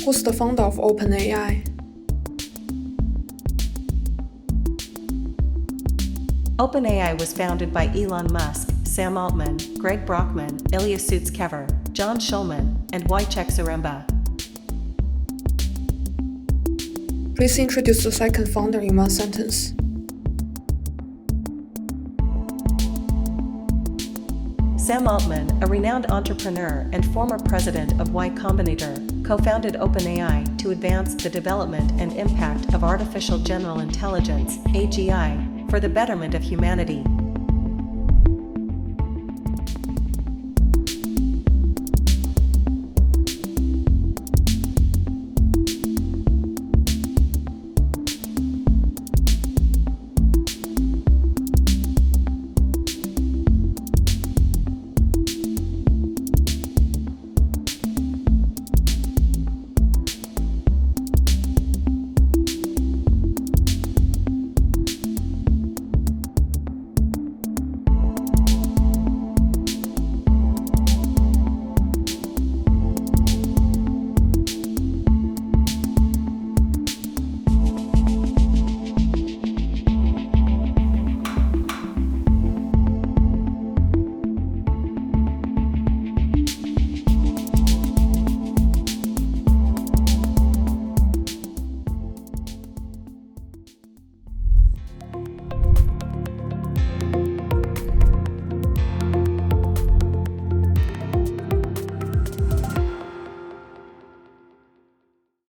Who's the founder of OpenAI? OpenAI was founded by Elon Musk, Sam Altman, Greg Brockman, Ilya Sutskever, John Schulman, and Wojciech Zaremba. Please introduce the second founder in one sentence. Sam Altman, a renowned entrepreneur and former president of Y Combinator, co-founded OpenAI to advance the development and impact of artificial general intelligence (AGI) for the betterment of humanity.